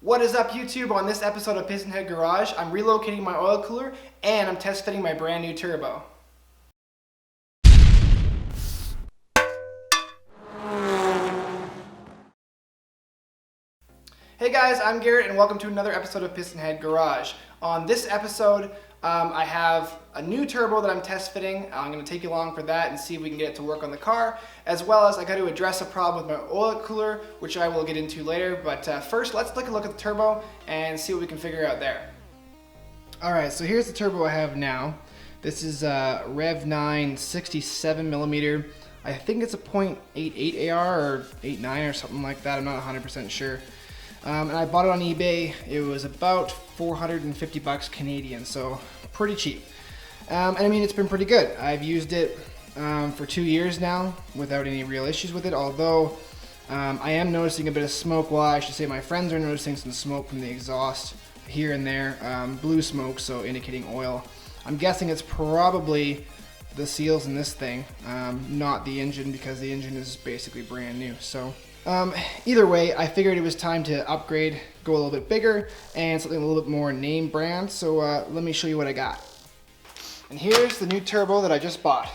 What is up, YouTube? On this episode of Pistonhead Garage, I'm relocating my oil cooler and I'm test fitting my brand new turbo. Hey guys, I'm Garrett and welcome to another episode of Pistonhead Garage. On this episode, I have a new turbo that I'm test fitting. I'm going to take you along for that and see if we can get it to work on the car, as well as I got to address a problem with my oil cooler, which I will get into later. But first, let's take a look at the turbo and see what we can figure out there. Alright, so here's the turbo I have now. This is a Rev 9 67mm. I think it's a .88 AR or 8.9 or something like that. I'm not 100% sure. And I bought it on eBay. It was about 450 bucks Canadian, so pretty cheap. And I mean, it's been pretty good. I've used it for 2 years now without any real issues with it, although I am noticing a bit of smoke. Well, I should say my friends are noticing some smoke from the exhaust here and there, blue smoke, so indicating oil. I'm guessing it's probably the seals in this thing, not the engine, because the engine is basically brand new. So either way, I figured it was time to upgrade, go a little bit bigger, and something a little bit more name brand. So let me show you what I got. And here's the new turbo that I just bought.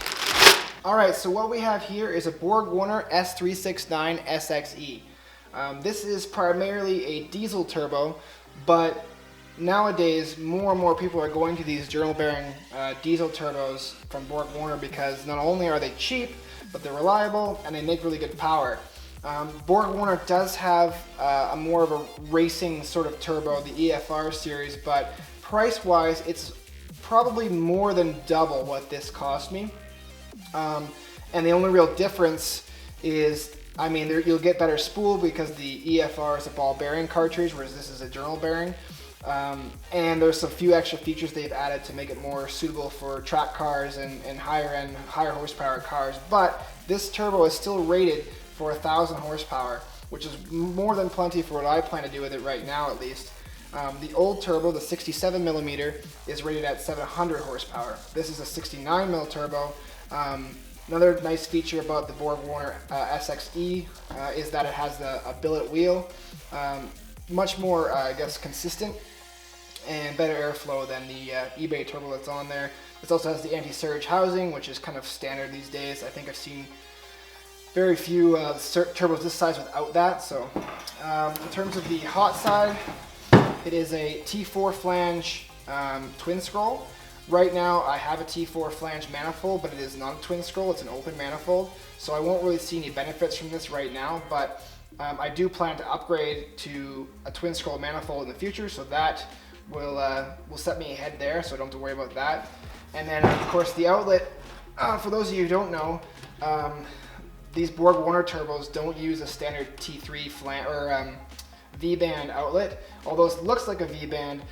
Alright, so what we have here is a Borg Warner S369 SXE. This is primarily a diesel turbo, but nowadays more and more people are going to these journal bearing diesel turbos from Borg Warner because not only are they cheap, but they're reliable and they make really good power. Borg Warner does have a more of a racing sort of turbo, the EFR series, but price-wise, it's probably more than double what this cost me. And the only real difference is, I mean, you'll get better spool because the EFR is a ball bearing cartridge, whereas this is a journal bearing. And there's a few extra features they've added to make it more suitable for track cars and higher horsepower cars. But this turbo is still rated for 1,000 horsepower, which is more than plenty for what I plan to do with it right now, at least. The old turbo, the 67mm, is rated at 700 horsepower. This is a 69mm turbo. Another nice feature about the Borg Warner SXE is that it has a billet wheel, much more, I guess, consistent and better airflow than the eBay turbo that's on there. This also has the anti-surge housing, which is kind of standard these days. I think I've seen very few turbos this size without that. So in terms of the hot side, it is a T4 flange twin scroll. Right now I have a T4 flange manifold, but it is not a twin scroll, it's an open manifold. So I won't really see any benefits from this right now, but I do plan to upgrade to a twin scroll manifold in the future, so that will set me ahead there, so I don't have to worry about that. And then of course the outlet, for those of you who don't know, these Borg Warner turbos don't use a standard T3 flange or V-band outlet. Although it looks like a V-band,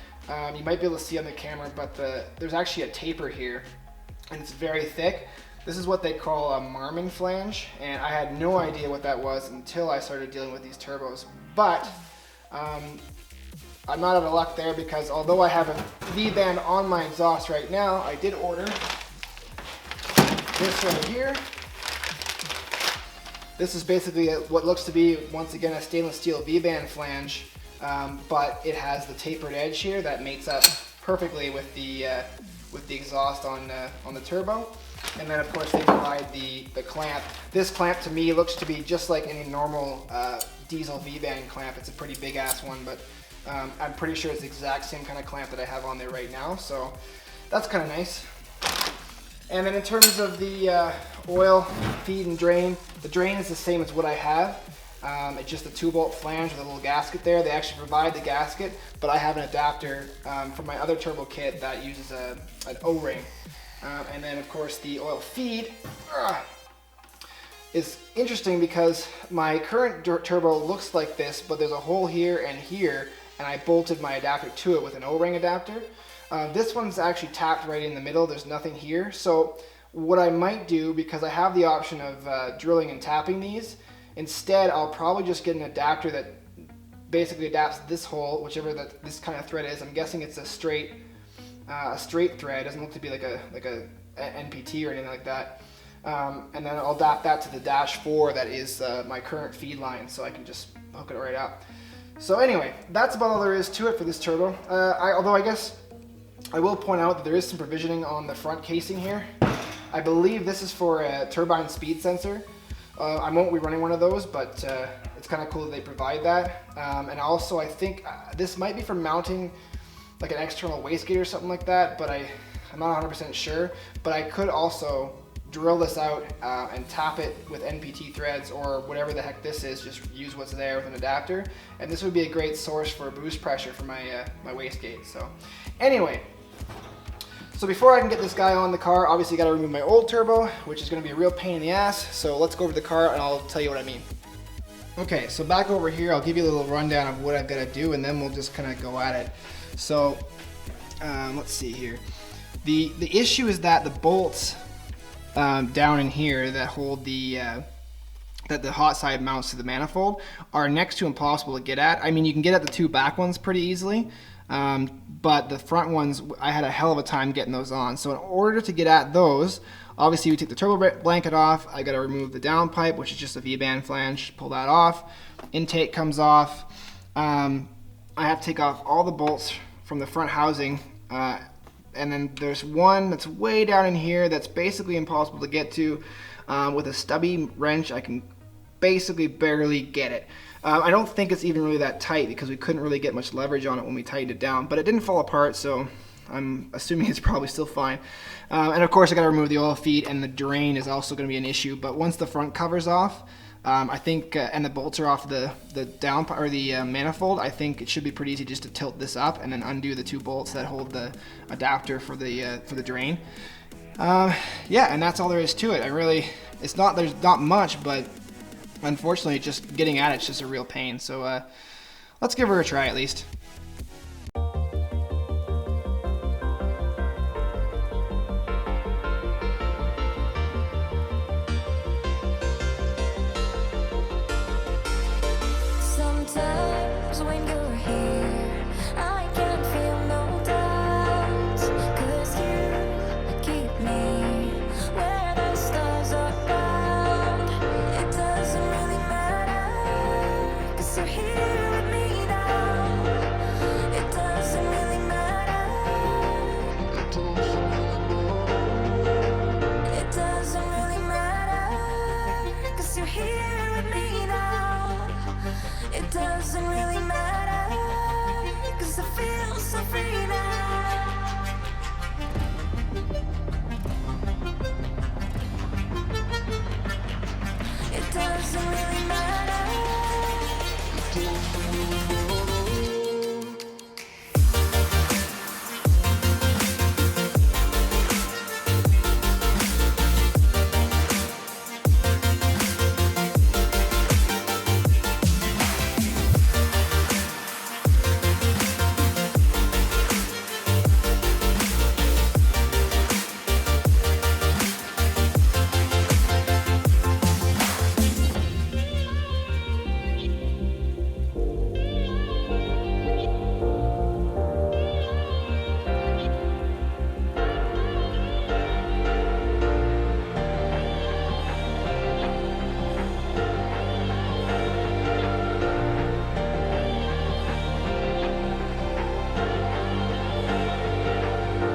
you might be able to see on the camera, but there's actually a taper here, and it's very thick. This is what they call a Marmon flange, and I had no idea what that was until I started dealing with these turbos. But I'm not out of luck there, because although I have a V-band on my exhaust right now, I did order this right here. This is basically what looks to be, once again, a stainless steel V-band flange, but it has the tapered edge here that mates up perfectly with the exhaust on the turbo. And then of course they provide the clamp. This clamp to me looks to be just like any normal diesel V-band clamp. It's a pretty big ass one, but I'm pretty sure it's the exact same kind of clamp that I have on there right now, so that's kind of nice. And then in terms of the oil feed and drain, the drain is the same as what I have. It's just a 2-bolt flange with a little gasket there. They actually provide the gasket, but I have an adapter from my other turbo kit that uses an O-ring. And then of course the oil feed is interesting because my current turbo looks like this, but there's a hole here, and I bolted my adapter to it with an O-ring adapter. This one's actually tapped right in the middle. There's nothing here. So what I might do, because I have the option of drilling and tapping these, instead I'll probably just get an adapter that basically adapts this hole, whichever this kind of thread is. I'm guessing it's a straight thread. It doesn't look to be like a NPT or anything like that. And then I'll adapt that to the dash 4 that is my current feed line, so I can just hook it right up. So anyway, that's about all there is to it for this turbo. Although I guess I will point out that there is some provisioning on the front casing here. I believe this is for a turbine speed sensor. I won't be running one of those, but it's kind of cool that they provide that. And also I think this might be for mounting like an external wastegate or something like that, but I'm not 100% sure. But I could also drill this out and tap it with NPT threads or whatever the heck this is, just use what's there with an adapter. And this would be a great source for boost pressure for my, my wastegate. So anyway, so before I can get this guy on the car, obviously got to remove my old turbo, which is going to be a real pain in the ass. So let's go over the car and I'll tell you what I mean. Okay, so back over here, I'll give you a little rundown of what I've got to do and then we'll just kind of go at it. So let's see here. The issue is that the bolts down in here that hold the that the hot side mounts to the manifold are next to impossible to get at. I mean, you can get at the two back ones pretty easily, but the front ones, I had a hell of a time getting those on. So in order to get at those, obviously we take the turbo blanket off. I got to remove the downpipe, which is just a V-band flange, pull that off. Intake comes off. I have to take off all the bolts from the front housing, and then there's one that's way down in here that's basically impossible to get to. With a stubby wrench, I can basically barely get it. I don't think it's even really that tight because we couldn't really get much leverage on it when we tightened it down, but it didn't fall apart, so I'm assuming it's probably still fine. And of course I got to remove the oil feed, and the drain is also going to be an issue, but once the front cover's off, I think, and the bolts are off the down or the manifold, I think it should be pretty easy just to tilt this up and then undo the two bolts that hold the adapter for the drain. Yeah, and that's all there is to it. There's not much, but unfortunately just getting at it's just a real pain. So let's give her a try at least. Sometimes when you're here, I can feel no doubt, 'cause you keep me where the stars are found. It doesn't really matter, 'cause you're here with me now. It doesn't really matter. It doesn't really matter, 'cause you're here with me now. It doesn't really matter, 'cause I feel so free now. It doesn't really matter.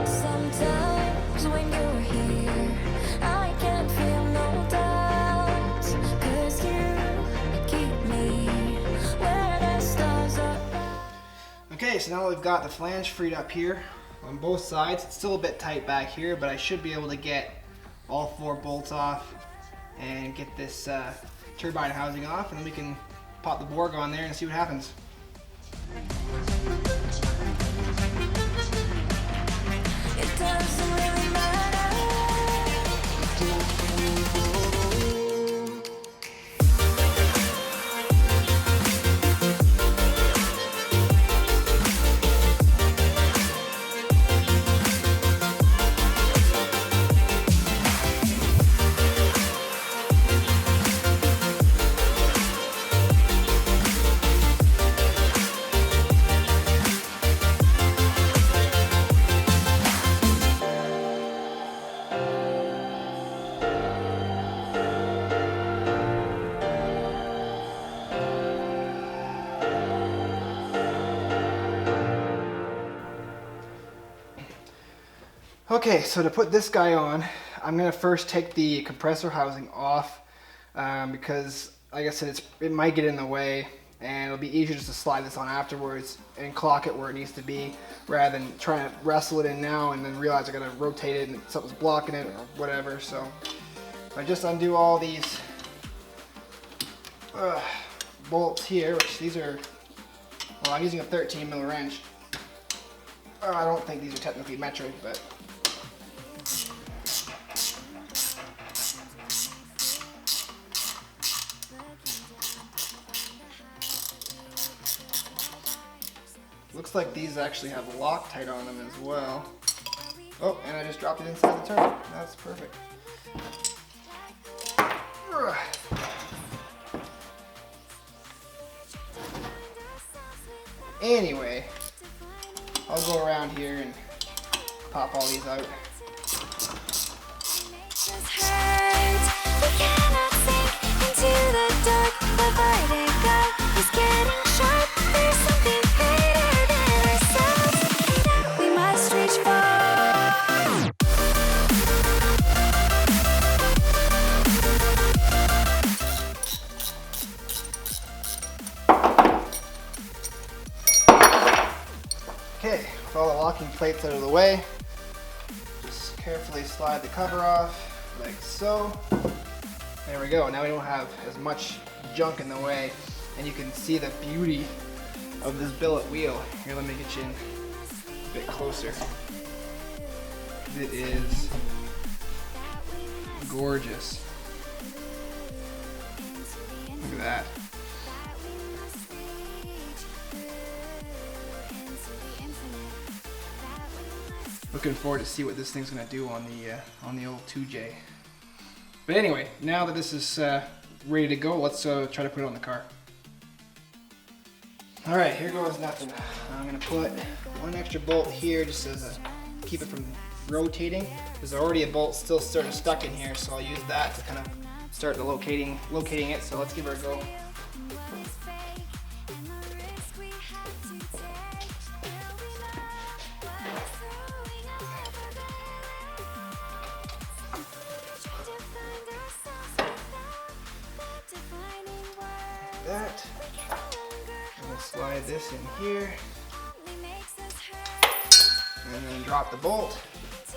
Sometimes when you're here, I can feel no doubt, 'cause you keep me where the stars are found. Okay, so now we've got the flange freed up here on both sides. It's still a bit tight back here, but I should be able to get all four bolts off and get this turbine housing off, and then we can pop the Borg on there and see what happens. It doesn't really matter. Okay, so to put this guy on, I'm gonna first take the compressor housing off because, like I said, it might get in the way, and it'll be easier just to slide this on afterwards and clock it where it needs to be, rather than trying to wrestle it in now and then realize I gotta rotate it and something's blocking it or whatever. So if I just undo all these bolts here, which these are, well, I'm using a 13 mil wrench. I don't think these are technically metric, but looks like these actually have Loctite on them as well. Oh, and I just dropped it inside the turbo. That's perfect. Anyway, I'll go around here and pop all these out. Okay, with all the locking plates out of the way, just carefully slide the cover off, like so. There we go, now we don't have as much junk in the way, and you can see the beauty of this billet wheel. Here, let me get you in a bit closer. It is gorgeous. Look at that. Looking forward to see what this thing's gonna do on the old 2J. But anyway, now that this is ready to go, let's try to put it on the car. All right, here goes nothing. I'm gonna put one extra bolt here just as keep it from rotating. There's already a bolt still sort of stuck in here, so I'll use that to kind of start the locating it. So let's give her a go. That. I'm going to slide this in here and then drop the bolt. So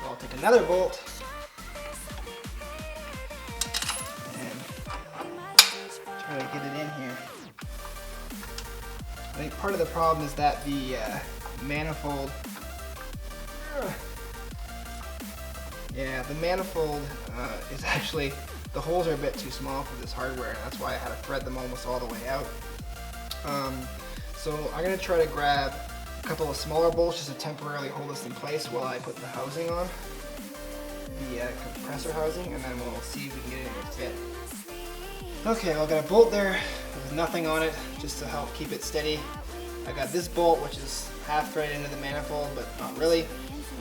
I'll take another bolt and try to get it in here. I think part of the problem is that the manifold, the manifold is actually, the holes are a bit too small for this hardware, and that's why I had to thread them almost all the way out. So I'm going to try to grab a couple of smaller bolts just to temporarily hold this in place while I put the housing on, the compressor housing, and then we'll see if we can get it to fit. Okay, well, I got a bolt there with nothing on it just to help keep it steady. I got this bolt which is half threaded into the manifold, but not really.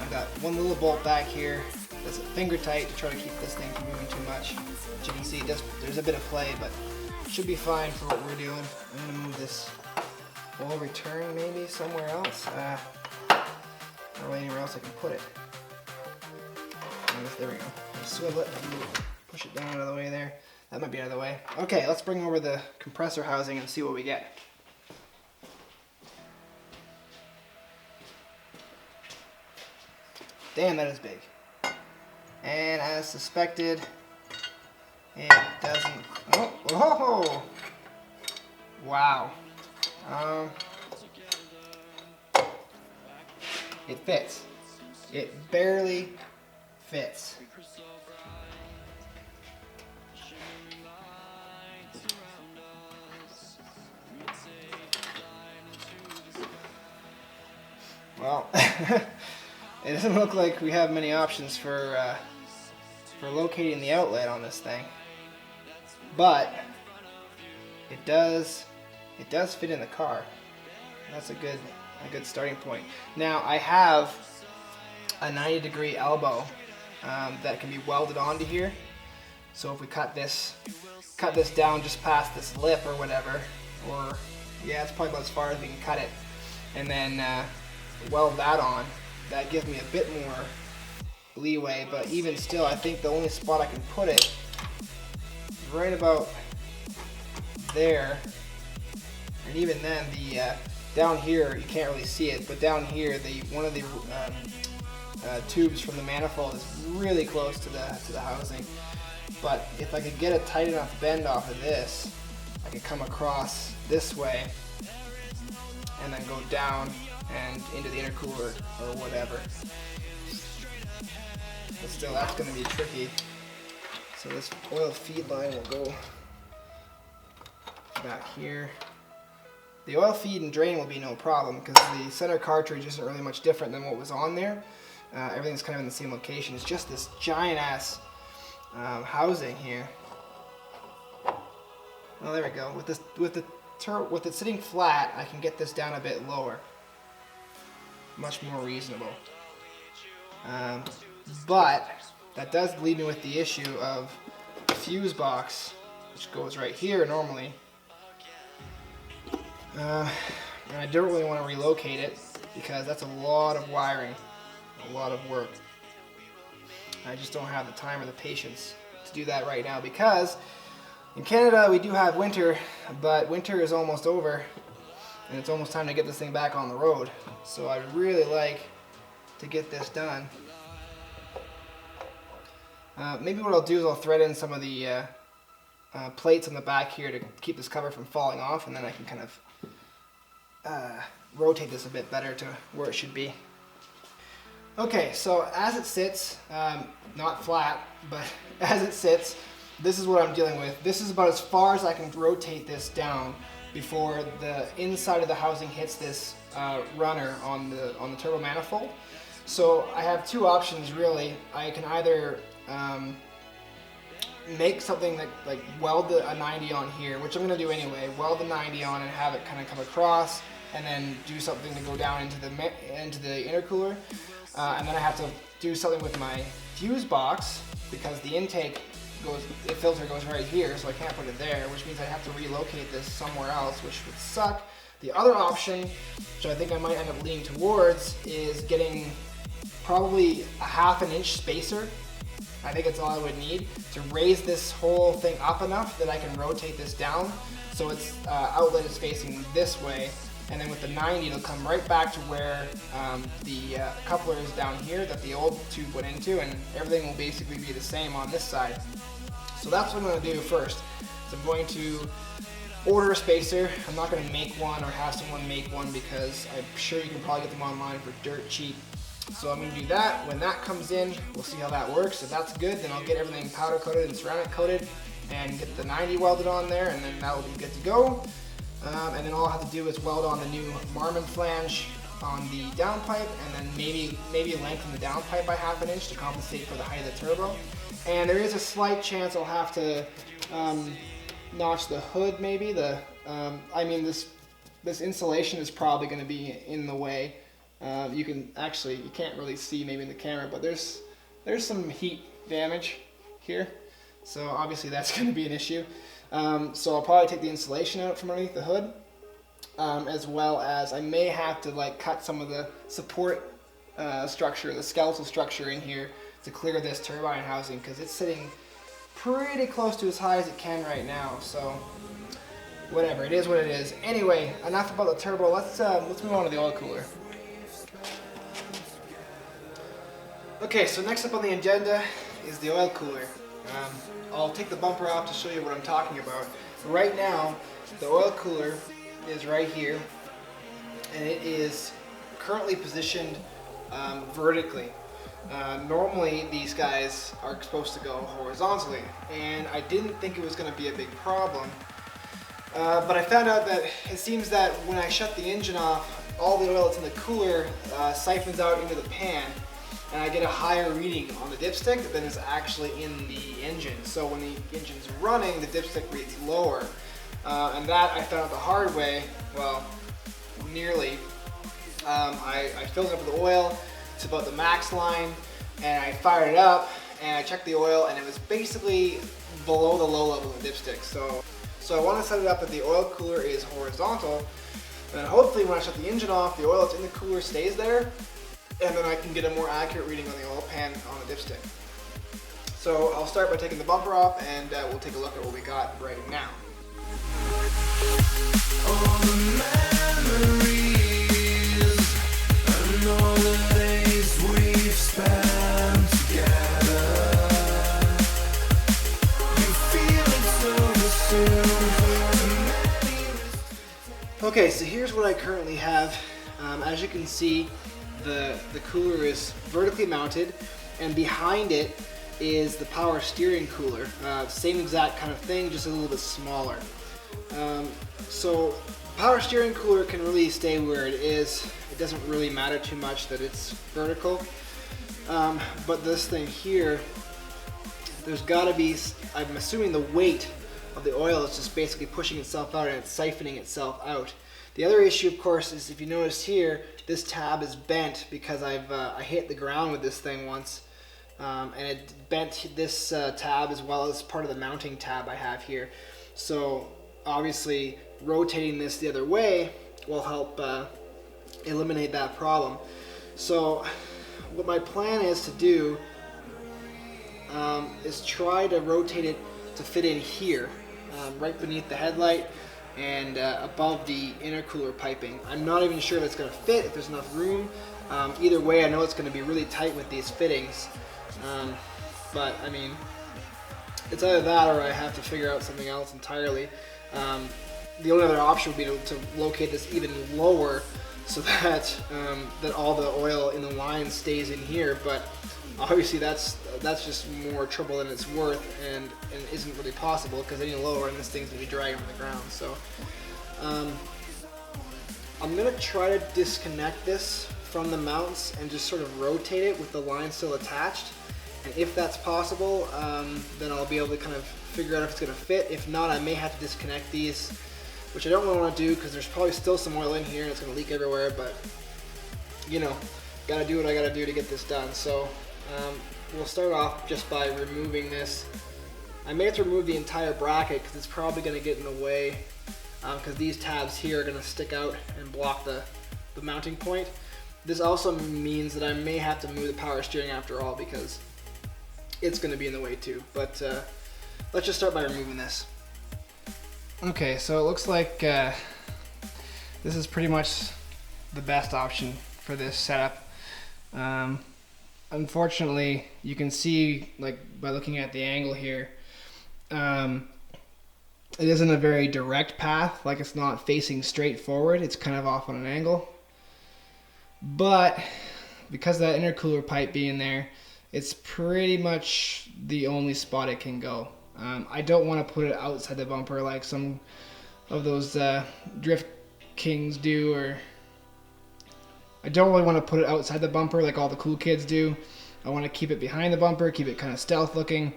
I got one little bolt back here that's finger tight to try to keep this thing from moving too much. As you can see, there's a bit of play, but it should be fine for what we're doing. I'm going to move this ball return maybe somewhere else. I don't know anywhere else I can put it. There we go. Just swivel it and push it down out of the way there. That might be out of the way. Okay, let's bring over the compressor housing and see what we get. Damn, that is big. And as suspected, it doesn't. Oh, whoa! Wow. It fits. It barely fits. Well, it doesn't look like we have many options for locating the outlet on this thing, but it does fit in the car. That's a good starting point. Now I have a 90-degree elbow that can be welded onto here. So if we cut this down just past this lip or whatever, or yeah, it's probably about as far as we can cut it, and then weld that on, that gives me a bit more leeway, but even still, I think the only spot I can put it is right about there. And even then, the down here, you can't really see it, but down here, one of the tubes from the manifold is really close to the housing. But if I could get a tight enough bend off of this, I could come across this way and then go down and into the intercooler or whatever. But still, that's going to be tricky. So this oil feed line will go back here. The oil feed and drain will be no problem because the center cartridge isn't really much different than what was on there. Everything's kind of in the same location. It's just this giant ass housing here. Well, there we go. With it sitting flat, I can get this down a bit lower. Much more reasonable. But that does leave me with the issue of the fuse box, which goes right here normally. And I don't really want to relocate it because that's a lot of wiring, a lot of work. I just don't have the time or the patience to do that right now because in Canada we do have winter, but winter is almost over and it's almost time to get this thing back on the road. So I'd really like to get this done. Maybe what I'll do is I'll thread in some of the plates on the back here to keep this cover from falling off, and then I can kind of rotate this a bit better to where it should be. Okay, so as it sits, not flat, but as it sits, this is what I'm dealing with. This is about as far as I can rotate this down before the inside of the housing hits this runner on the turbo manifold. So I have two options really. I can either make something like weld a 90 on here, which I'm going to do anyway, weld the 90 on and have it kind of come across, and then do something to go down into the intercooler. And then I have to do something with my fuse box because the intake filter goes right here, so I can't put it there, which means I have to relocate this somewhere else, which would suck. The other option, which I think I might end up leaning towards, is getting probably a 1/2 inch spacer. I think it's all I would need to raise this whole thing up enough that I can rotate this down so its outlet is facing this way, and then with the 90 it'll come right back to where the coupler is down here that the old tube went into, and everything will basically be the same on this side. So that's what I'm going to do first. So I'm going to order a spacer. I'm not going to make one or have someone make one because I'm sure you can probably get them online for dirt cheap. So I'm going to do that. When that comes in, we'll see how that works. If that's good, then I'll get everything powder coated and ceramic coated and get the 90 welded on there, and then that will be good to go. And then all I'll have to do is weld on the new Marmon flange on the downpipe, and then maybe lengthen the downpipe by 1/2 inch to compensate for the height of the turbo. And there is a slight chance I'll have to notch the hood maybe. I mean this insulation is probably going to be in the way. You can't really see maybe in the camera, but there's some heat damage here, so obviously that's going to be an issue. So I'll probably take the insulation out from underneath the hood, as well as I may have to cut some of the support structure, the skeletal structure in here to clear this turbine housing because it's sitting pretty close to as high as it can right now. So whatever, it is what it is. Anyway, enough about the turbo. Let's move on to the oil cooler. Okay, so next up on the agenda is the oil cooler. I'll take the bumper off to show you what I'm talking about. Right now, the oil cooler is right here, and it is currently positioned vertically. Normally, these guys are supposed to go horizontally, and I didn't think it was going to be a big problem. But I found out that it seems that when I shut the engine off, all the oil that's in the cooler siphons out into the pan, and I get a higher reading on the dipstick than is actually in the engine. So when the engine's running, the dipstick reads lower. And that I found out the hard way, well, nearly. I filled it up with oil to about the max line, and I fired it up, and I checked the oil, and it was basically below the low level of the dipstick. So I want to set it up that the oil cooler is horizontal, and hopefully when I shut the engine off, the oil that's in the cooler stays there. and then I can get a more accurate reading on the oil pan on the dipstick. So I'll start by taking the bumper off, and we'll take a look at what we got right now. All the memories and all the days we've spent together. You feel it so soon. Okay, so here's what I currently have. As you can see, the cooler is vertically mounted, and behind it is the power steering cooler. Same exact kind of thing, just a little bit smaller. So power steering cooler can really stay where it is. It doesn't really matter too much that it's vertical. But this thing here, there's gotta be, I'm assuming the weight of the oil is just basically pushing itself out and it's siphoning itself out. The other issue, of course, is if you notice here, this tab is bent because I hit the ground with this thing once. And it bent this tab as well as part of the mounting tab I have here. So obviously rotating this the other way will help eliminate that problem. So what my plan is to do is try to rotate it to fit in here, right beneath the headlight and above the intercooler piping. I'm not even sure if it's going to fit, if there's enough room. Either way, I know it's going to be really tight with these fittings. But I mean, it's either that or I have to figure out something else entirely. The only other option would be to locate this even lower so that that all the oil in the line stays in here. But obviously that's just more trouble than it's worth, and isn't really possible because any lower and this thing's gonna be dragging on the ground. So I'm gonna try to disconnect this from the mounts and just sort of rotate it with the line still attached. And if that's possible, then I'll be able to kind of figure out if it's going to fit. If not, I may have to disconnect these, which I don't really want to do because there's probably still some oil in here and it's going to leak everywhere. But, you know, got to do what I got to do to get this done. So we'll start off just by removing this. I may have to remove the entire bracket because it's probably going to get in the way because these tabs here are going to stick out and block the mounting point. This also means that I may have to move the power steering after all because it's going to be in the way too. But let's just start by removing this. Okay, so it looks like this is pretty much the best option for this setup. Unfortunately, you can see, like by looking at the angle here, it isn't a very direct path. Like it's not facing straight forward. It's kind of off on an angle. But because of that intercooler pipe being there, it's pretty much the only spot it can go. I don't want to put it outside the bumper like some of those drift kings do, or I don't really want to put it outside the bumper like all the cool kids do. I want to keep it behind the bumper, keep it kind of stealth looking.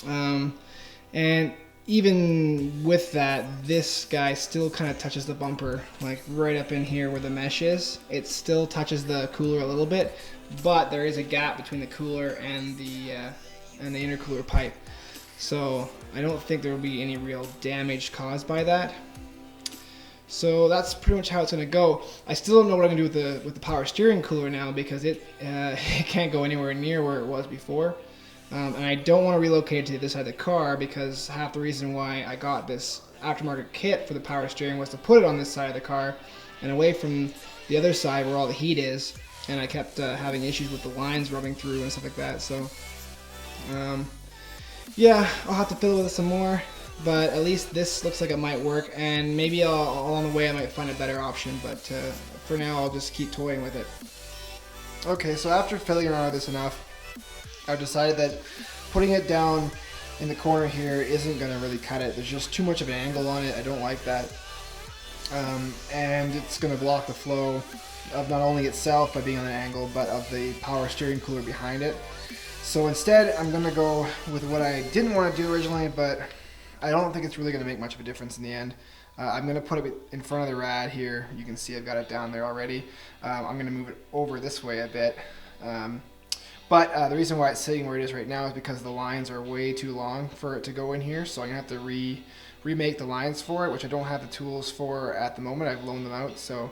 And even with that, this guy still kind of touches the bumper, like right up in here where the mesh is. It still touches the cooler a little bit, but there is a gap between the cooler and the intercooler pipe. So I don't think there will be any real damage caused by that. So that's pretty much how it's going to go. I still don't know what I'm going to do with the power steering cooler now because it can't go anywhere near where it was before. And I don't want to relocate it to the other side of the car because half the reason why I got this aftermarket kit for the power steering was to put it on this side of the car and away from the other side where all the heat is. And I kept having issues with the lines rubbing through and stuff like that. So yeah, I'll have to fiddle with it some more, but at least this looks like it might work, and maybe along the way I might find a better option, but for now I'll just keep toying with it. Okay, so after fiddling around with this enough, I've decided that putting it down in the corner here isn't going to really cut it. There's just too much of an angle on it. I don't like that. And it's going to block the flow of not only itself by being on an angle, but of the power steering cooler behind it. So instead, I'm going to go with what I didn't want to do originally, but I don't think it's really going to make much of a difference in the end. I'm going to put it in front of the rad here. You can see I've got it down there already. I'm going to move it over this way a bit. But the reason why it's sitting where it is right now is because the lines are way too long for it to go in here. So I'm going to have to remake the lines for it, which I don't have the tools for at the moment. I've loaned them out. So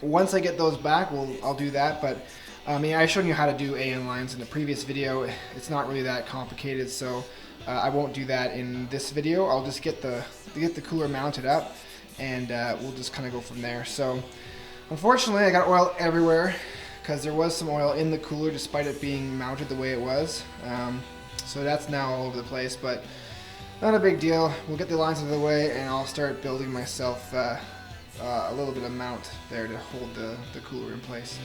once I get those back, I'll do that. But I mean, I showed you how to do AN lines in the previous video. It's not really that complicated, so I won't do that in this video. I'll just get the cooler mounted up, and we'll just kind of go from there. So unfortunately, I got oil everywhere because there was some oil in the cooler despite it being mounted the way it was. So that's now all over the place, but not a big deal. We'll get the lines out of the way, and I'll start building myself a little bit of mount there to hold the cooler in place.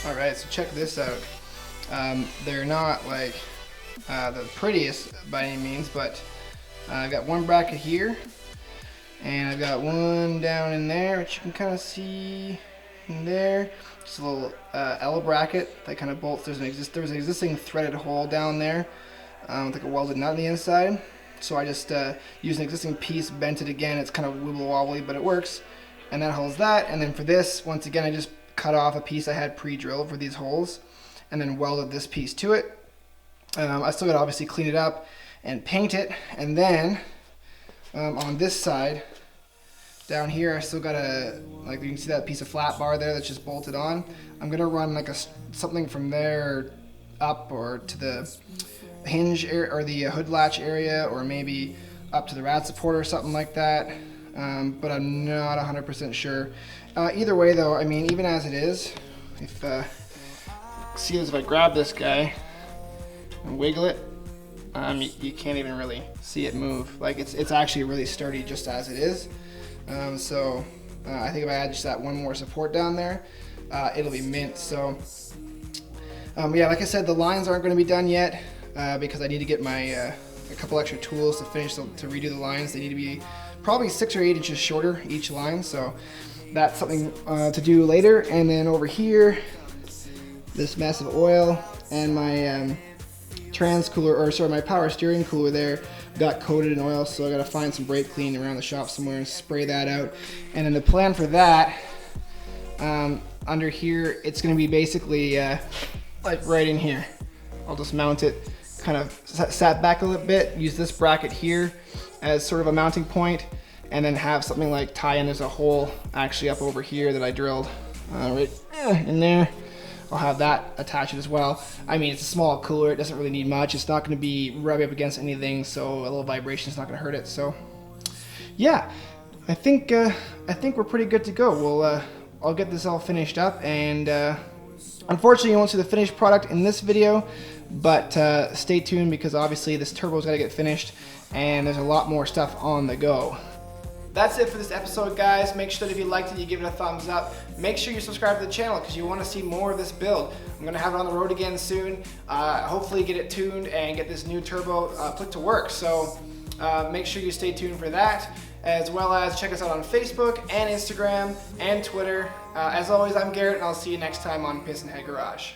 Alright, so check this out. They're not like the prettiest by any means, but I've got one bracket here, and I've got one down in there, which you can kind of see in there. Just a little L bracket that kind of bolts. There's an existing threaded hole down there with like a welded nut on the inside. So I just used an existing piece, bent it again. It's kind of wibble wobbly, but it works. And that holds that. And then for this, once again, I just cut off a piece I had pre-drilled for these holes, and then welded this piece to it. I still got to obviously clean it up and paint it, and then on this side down here I still got to, like you can see that piece of flat bar there that's just bolted on. I'm gonna run like something from there up or to the hinge area or the hood latch area, or maybe up to the rad support or something like that, but I'm not 100% sure. Either way though, I mean, even as it is, if I grab this guy and wiggle it, you can't even really see it move. Like it's actually really sturdy just as it is. So I think if I add just that one more support down there, it'll be mint. So yeah, like I said, the lines aren't going to be done yet because I need to get my a couple extra tools to finish to redo the lines. They need to be probably 6 or 8 inches shorter each line. So that's something to do later. And then over here, this mess of oil and my trans cooler, or sorry, my power steering cooler there got coated in oil, so I gotta find some brake clean around the shop somewhere and spray that out. And then the plan for that, under here, it's gonna be basically like right in here. I'll just mount it, kind of sat back a little bit, use this bracket here as sort of a mounting point, and then have something like tie in. There's a hole actually up over here that I drilled right in there. I'll have that attached as well. I mean, it's a small cooler, it doesn't really need much. It's not going to be rubbing up against anything, so a little vibration is not going to hurt it. So yeah, I think we're pretty good to go. I'll get this all finished up, and unfortunately you won't see the finished product in this video, but stay tuned, because obviously this turbo's got to get finished and there's a lot more stuff on the go. That's it for this episode, guys. Make sure that if you liked it, you give it a thumbs up. Make sure you subscribe to the channel because you want to see more of this build. I'm going to have it on the road again soon. Hopefully get it tuned and get this new turbo put to work. So make sure you stay tuned for that, as well as check us out on Facebook and Instagram and Twitter. As always, I'm Garrett, and I'll see you next time on Piston Head Garage.